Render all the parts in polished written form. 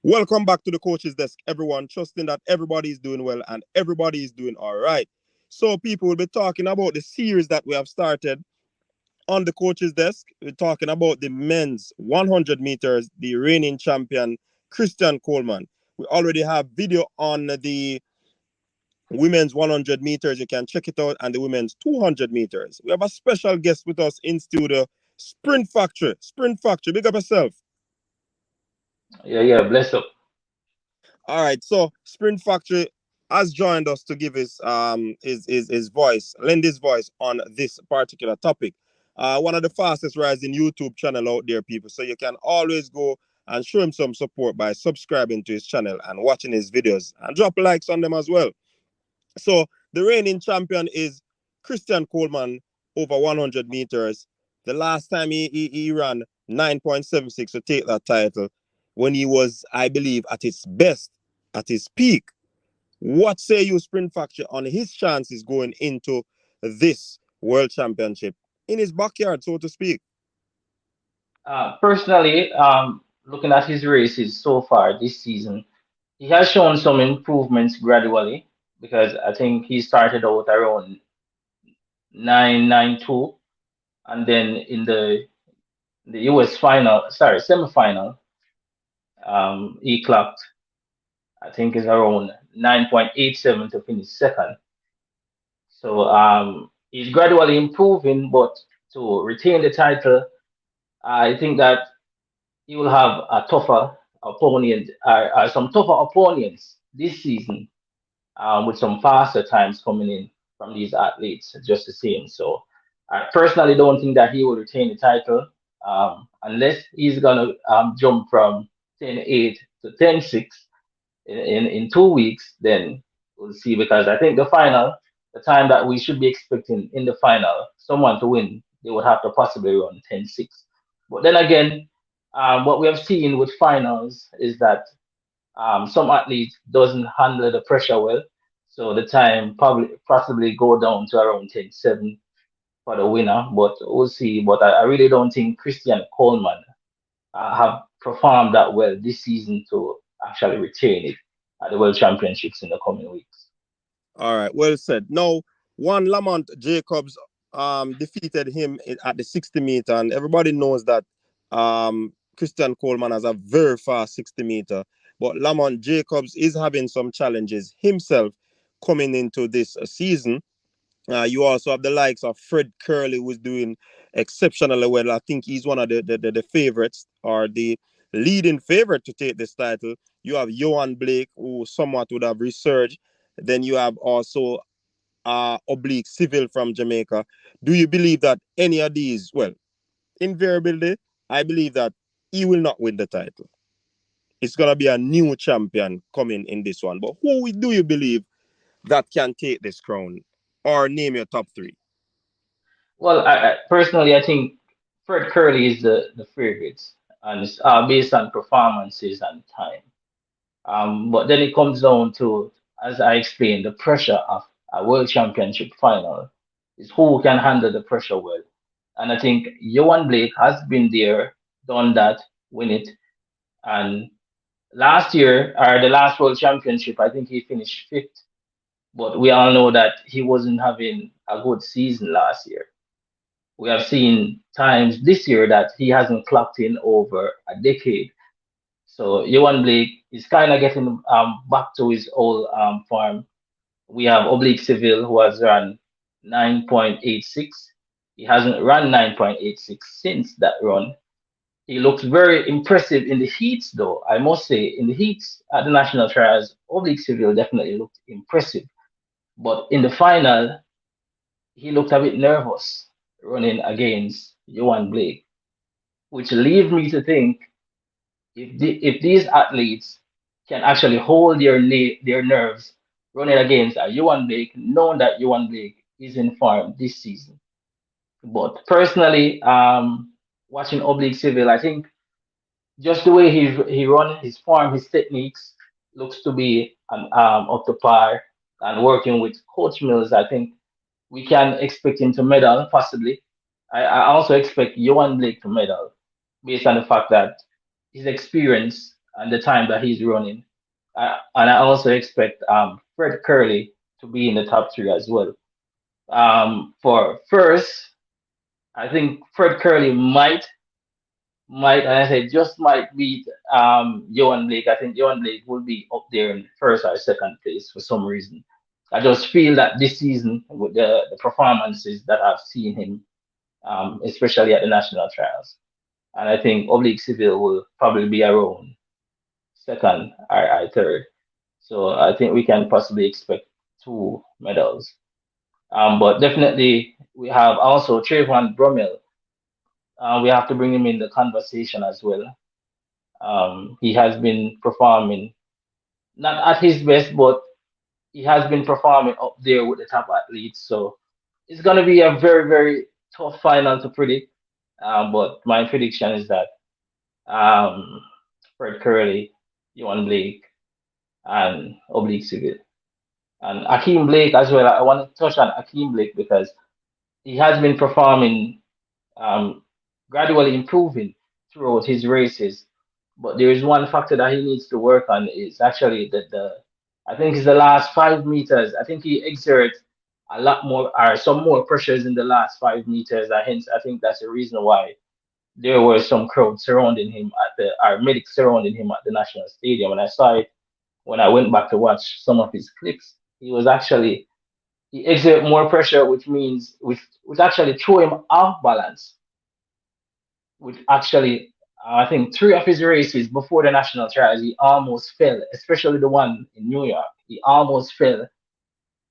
Welcome back to the coach's desk, everyone. Trusting that everybody is doing well and everybody is doing all right. So, people will be talking about the series that we have started on the coach's desk. We're talking about the men's 100 meters, the reigning champion, Christian Coleman. We already have video on the women's 100 meters. You can check it out, and the women's 200 meters. We have a special guest with us in studio, Sprint Factory. Sprint Factory, big up yourself. Yeah, bless up. All right, so Sprint Factory has joined us to give his voice, lend his voice on this particular topic. One of the fastest rising YouTube channel out there, people. So you can always go and show him some support by subscribing to his channel and watching his videos and drop likes on them as well. So the reigning champion is Christian Coleman over 100 meters. The last time he ran 9.76 to take that title when he was, I believe, at his best, at his peak. What say you, Sprint Factory, on his chances going into this World Championship in his backyard, so to speak? Personally, looking at his races so far this season, he has shown some improvements gradually because I think he started out around 992, and then in the US semifinal, he clocked I think is around 9.87 to finish second. So he's gradually improving, but to retain the title, I think that he will have a tougher opponent, some tougher opponents this season, with some faster times coming in from these athletes, just the same. So I personally don't think that he will retain the title, unless he's gonna jump from 10-8 to 10-6 in 2 weeks. Then we'll see, because I think the time that we should be expecting in the final, someone to win, they would have to possibly run 10-6. But then again, what we have seen with finals is that some athletes doesn't handle the pressure well, so the time probably possibly go down to around 10-7 for the winner. But we'll see. But I really don't think Christian Coleman have performed that well this season to actually retain it at the World Championships in the coming weeks. All right, well said. Now, one Lamont Jacobs defeated him at the 60 meter, and everybody knows that Christian Coleman has a very fast 60 meter. But Lamont Jacobs is having some challenges himself coming into this season. You also have the likes of Fred Kerley, who's doing exceptionally well. I think he's one of the favorites, or the leading favorite to take this title. You have Johan Blake, who somewhat would have resurged. Then you have also Oblique Civil from Jamaica. Do you believe that any of these, well, invariably, I believe that he will not win the title. It's going to be a new champion coming in this one. But who do you believe that can take this crown? Or name your top three. Well, I personally, I think Fred Curley is the favorite, and it's based on performances and time. But then it comes down to, as I explained, the pressure of a World Championship final is who can handle the pressure well. And I think Johan Blake has been there, done that, win it. And last year, or the last World Championship, I think he finished fifth. But we all know that he wasn't having a good season last year. We have seen times this year that he hasn't clocked in over a decade. So Johan Blake is kind of getting back to his old form. We have Oblique Civil, who has run 9.86. He hasn't run 9.86 since that run. He looks very impressive in the heats, though. I must say, in the heats at the national trials, Oblique Civil definitely looked impressive. But in the final, he looked a bit nervous running against Johan Blake, which leads me to think if these athletes can actually hold their nerves running against a Johan Blake, knowing that Johan Blake is in form this season. But personally, watching Oblique Civil, I think just the way he run his form, his techniques looks to be up to par. And working with Coach Mills, I think we can expect him to medal possibly. I also expect Johan Blake to medal based on the fact that his experience and the time that he's running. And I also expect Fred Kerley to be in the top three as well. For first, I think Fred Kerley might, and I said just might beat Johan Blake. I think Johan Blake will be up there in first or second place for some reason. I just feel that this season, with the performances that I've seen him, especially at the national trials, and I think Oblique Civil will probably be around second or third. So I think we can possibly expect two medals. But definitely we have also Trayvon Bromell. We have to bring him in the conversation as well. He has been performing not at his best, but he has been performing up there with the top athletes. So it's going to be a very, very tough final to predict. But my prediction is that um, Fred Curley, Johan Blake, and Oblique Civil. And Akeem Blake as well. I want to touch on Akeem Blake because he has been performing, um, gradually improving throughout his races. But there is one factor that he needs to work on is actually the I think it's the last 5 meters. I think he exerts a lot more or some more pressures in the last 5 meters. And hence, I think that's the reason why there were some crowds surrounding him at the our medics surrounding him at the national stadium. And I saw it when I went back to watch some of his clips. He was actually he exerted more pressure, which means which actually threw him off balance, which actually, I think 3 of his races before the national trials, he almost fell, especially the one in New York. He almost fell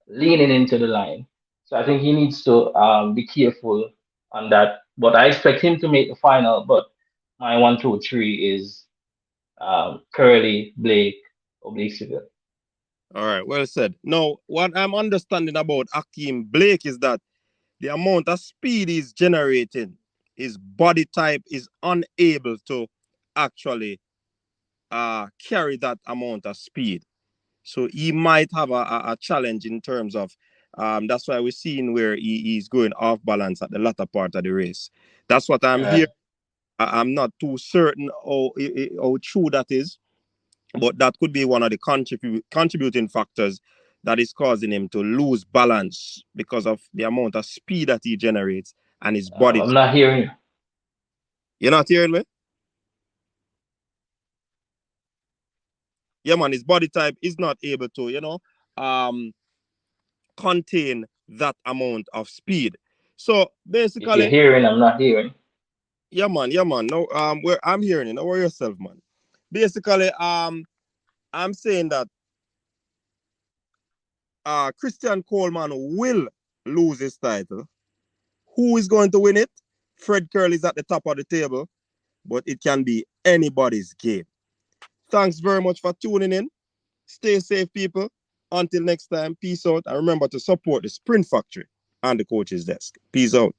leaning into the line. So I think he needs to be careful on that. But I expect him to make the final. But my 1, 2, 3 is Curly, Blake, Oblique Civil. All right, well said. Now, what I'm understanding about Akeem Blake is that the amount of speed he's generating, his body type is unable to actually carry that amount of speed. So he might have a challenge in terms of that's why we're seeing where he's going off balance at the latter part of the race. That's what I'm Uh, hearing. I'm not too certain how true that is, but that could be one of the contributing factors that is causing him to lose balance because of the amount of speed that he generates and his body. I'm not hearing you. You're not hearing me? Yeah, man, his body type is not able to, um, contain that amount of speed. So If you're basically, hearing, I'm not hearing. yeah, man. No, where I'm hearing you. Don't worry yourself, man. Basically, I'm saying that Christian Coleman will lose his title. Who is going to win it? Fred Kerley is at the top of the table, but it can be anybody's game. Thanks very much for tuning in. Stay safe, people. Until next time, peace out. And remember to support the Sprint Factory and the coach's desk. Peace out.